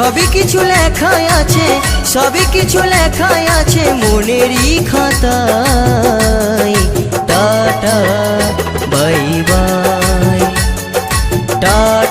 সবই কিছু লেখাই আছে, সবই কিছু লেখাই আছে মনেরই খাতায়। Tata bye bye, tata.